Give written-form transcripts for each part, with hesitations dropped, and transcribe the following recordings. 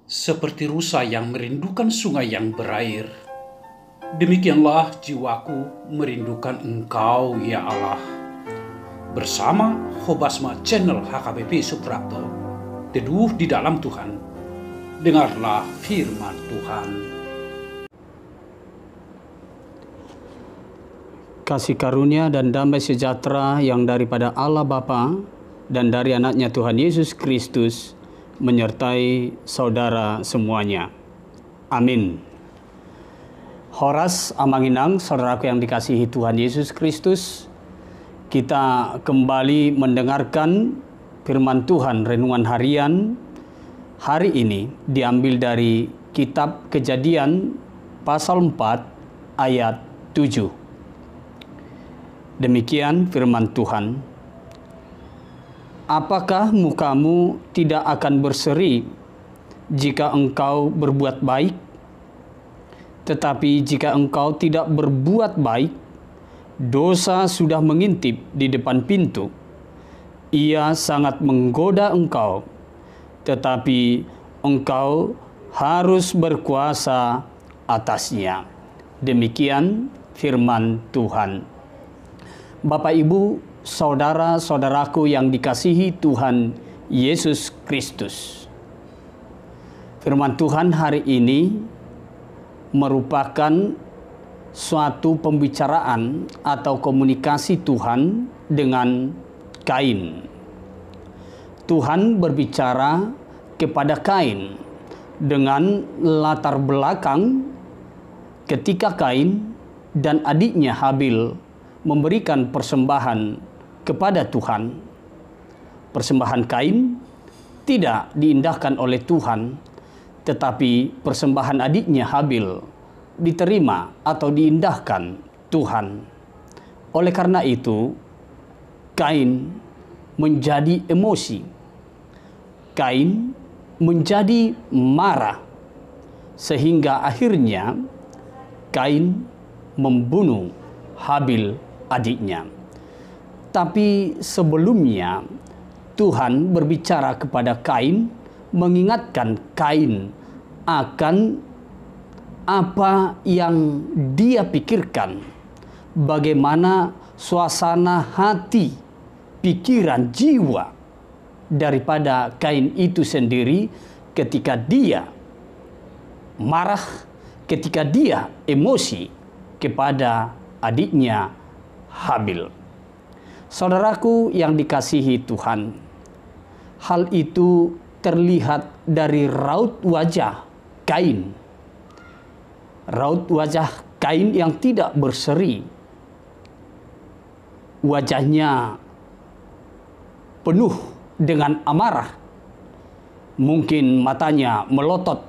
seperti rusa yang merindukan sungai yang berair. Demikianlah jiwaku merindukan Engkau, ya Allah. Bersama Hobasma Channel HKBP Suprapto, teduh di dalam Tuhan. Dengarlah firman Tuhan. Kasih karunia dan damai sejahtera yang daripada Allah Bapa dan dari anaknya Tuhan Yesus Kristus menyertai saudara semuanya. Amin. Horas Amanginang, saudaraku yang dikasihi Tuhan Yesus Kristus, kita kembali mendengarkan firman Tuhan renungan harian hari ini diambil dari kitab Kejadian pasal 4 ayat 7. Demikian firman Tuhan. Apakah mukamu tidak akan berseri jika engkau berbuat baik? Tetapi jika engkau tidak berbuat baik, dosa sudah mengintip di depan pintu. Ia sangat menggoda engkau, tetapi engkau harus berkuasa atasnya. Demikian firman Tuhan. Bapak, Ibu, saudara-saudaraku yang dikasihi Tuhan Yesus Kristus. Firman Tuhan hari ini merupakan suatu pembicaraan atau komunikasi Tuhan dengan Kain. Tuhan berbicara kepada Kain dengan latar belakang ketika Kain dan adiknya Habil memberikan persembahan kepada Tuhan. Persembahan Kain tidak diindahkan oleh Tuhan, tetapi persembahan adiknya Habil diterima atau diindahkan Tuhan. Oleh karena itu, Kain menjadi emosi. Kain menjadi marah, sehingga akhirnya Kain membunuh Habil adiknya. Tapi sebelumnya Tuhan berbicara kepada Kain, mengingatkan Kain akan apa yang dia pikirkan, bagaimana suasana hati, pikiran, jiwa daripada Kain itu sendiri ketika dia marah, ketika dia emosi kepada adiknya Habil. Saudaraku yang dikasihi Tuhan, hal itu terlihat dari raut wajah Kain. Raut wajah Kain yang tidak berseri. Wajahnya penuh dengan amarah. Mungkin matanya melotot.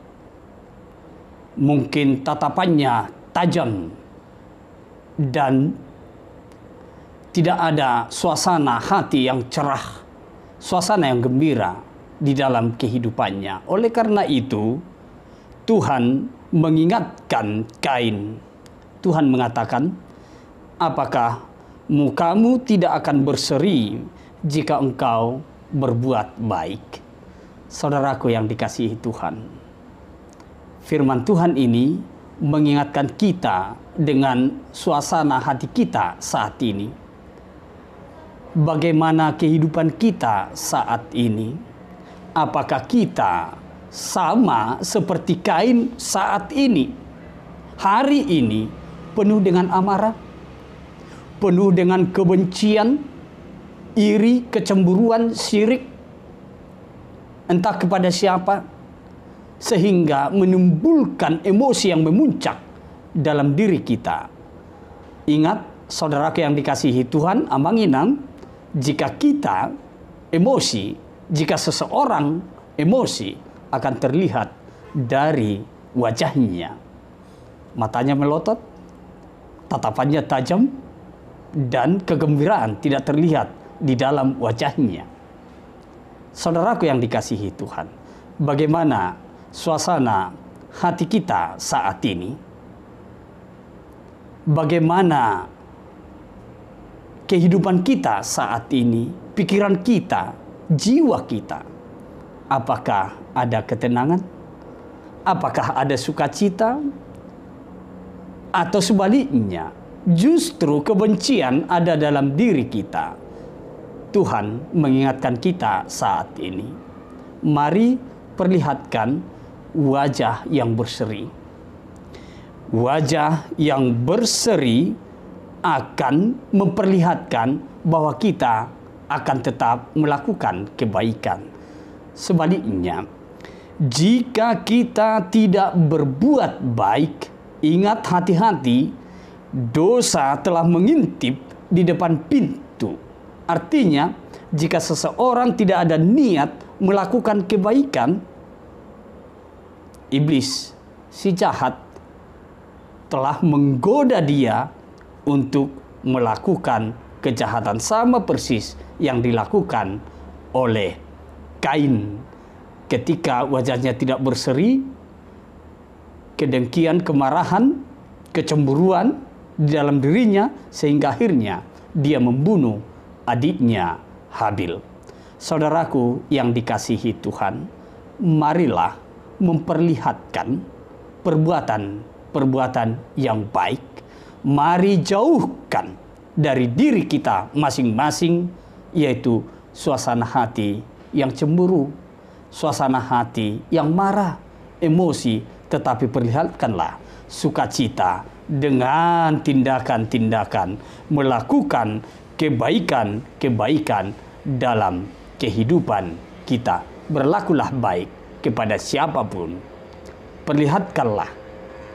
Mungkin tatapannya tajam. Dan tidak ada suasana hati yang cerah, suasana yang gembira di dalam kehidupannya. Oleh karena itu, Tuhan mengingatkan Kain. Tuhan mengatakan, apakah mukamu tidak akan berseri jika engkau berbuat baik? Saudaraku yang dikasihi Tuhan, firman Tuhan ini mengingatkan kita dengan suasana hati kita saat ini. Bagaimana kehidupan kita saat ini? Apakah kita sama seperti Kain saat ini? Hari ini penuh dengan amarah, penuh dengan kebencian, iri, kecemburuan, syirik, entah kepada siapa, sehingga menimbulkan emosi yang memuncak dalam diri kita. Ingat, saudaraku yang dikasihi Tuhan, Amanginang, jika kita emosi, jika seseorang emosi, akan terlihat dari wajahnya. Matanya melotot, tatapannya tajam, dan kegembiraan tidak terlihat di dalam wajahnya. Saudaraku yang dikasihi Tuhan, bagaimana suasana hati kita saat ini? Bagaimana kehidupan kita saat ini, pikiran kita, jiwa kita? Apakah ada ketenangan? Apakah ada sukacita? Atau sebaliknya, justru kebencian ada dalam diri kita? Tuhan mengingatkan kita saat ini. Mari perlihatkan wajah yang berseri. Wajah yang berseri akan memperlihatkan bahwa kita akan tetap melakukan kebaikan. Sebaliknya, jika kita tidak berbuat baik, ingat hati-hati, dosa telah mengintip di depan pintu. Artinya, jika seseorang tidak ada niat melakukan kebaikan, iblis, si jahat, telah menggoda dia untuk melakukan kejahatan sama persis yang dilakukan oleh Kain. Ketika wajahnya tidak berseri, kedengkian, kemarahan, kecemburuan di dalam dirinya, sehingga akhirnya dia membunuh adiknya Habil. Saudaraku yang dikasihi Tuhan, marilah memperlihatkan perbuatan yang baik. Mari jauhkan dari diri kita masing-masing, yaitu suasana hati yang cemburu, suasana hati yang marah, emosi, tetapi perlihatkanlah sukacita dengan tindakan-tindakan melakukan kebaikan-kebaikan dalam kehidupan kita. Berlakulah baik kepada siapapun. Perlihatkanlah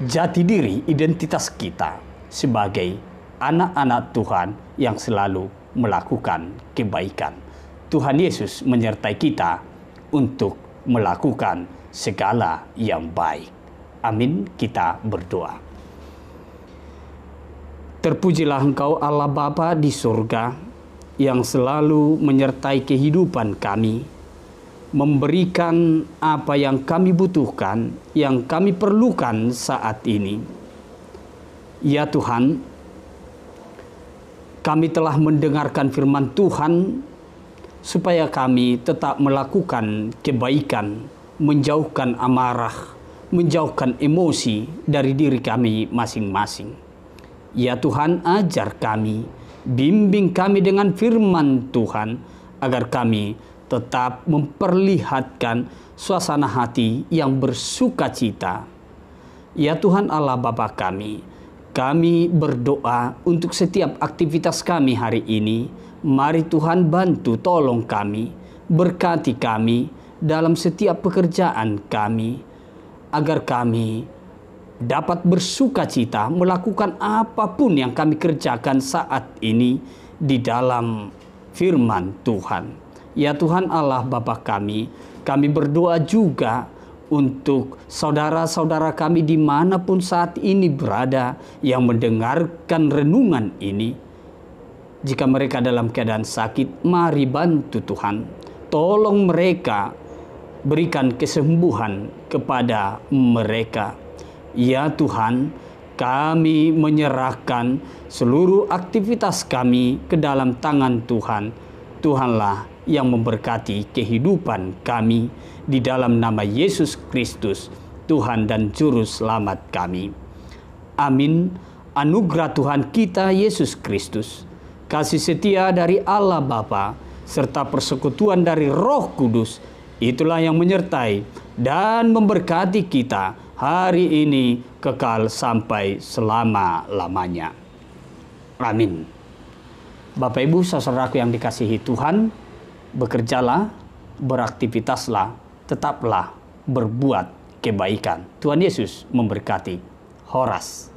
jati diri, identitas kita sebagai anak-anak Tuhan yang selalu melakukan kebaikan. Tuhan Yesus menyertai kita untuk melakukan segala yang baik. Amin. Kita berdoa. Terpujilah Engkau Allah Bapa di surga, yang selalu menyertai kehidupan kami, memberikan apa yang kami butuhkan, yang kami perlukan saat ini. Ya Tuhan, kami telah mendengarkan firman Tuhan supaya kami tetap melakukan kebaikan, menjauhkan amarah, menjauhkan emosi dari diri kami masing-masing. Ya Tuhan, ajar kami, bimbing kami dengan firman Tuhan, agar kami tetap memperlihatkan suasana hati yang bersukacita. Ya Tuhan Allah Bapa kami berdoa untuk setiap aktivitas kami hari ini. Mari Tuhan bantu, tolong kami, berkati kami dalam setiap pekerjaan kami, agar kami dapat bersukacita melakukan apapun yang kami kerjakan saat ini di dalam firman Tuhan. Ya Tuhan Allah Bapa kami berdoa juga untuk saudara-saudara kami dimanapun saat ini berada yang mendengarkan renungan ini. Jika mereka dalam keadaan sakit, mari bantu Tuhan. Tolong mereka, berikan kesembuhan kepada mereka. Ya Tuhan, kami menyerahkan seluruh aktivitas kami ke dalam tangan Tuhan. Tuhanlah yang memberkati kehidupan kami, di dalam nama Yesus Kristus, Tuhan dan Juru Selamat kami. Amin. Anugerah Tuhan kita Yesus Kristus, kasih setia dari Allah Bapa, serta persekutuan dari Roh Kudus, itulah yang menyertai dan memberkati kita hari ini kekal sampai selama-lamanya. Amin. Bapak Ibu saudaraku yang dikasihi Tuhan, bekerjalah, beraktivitaslah, tetaplah berbuat kebaikan. Tuhan Yesus memberkati. Horas.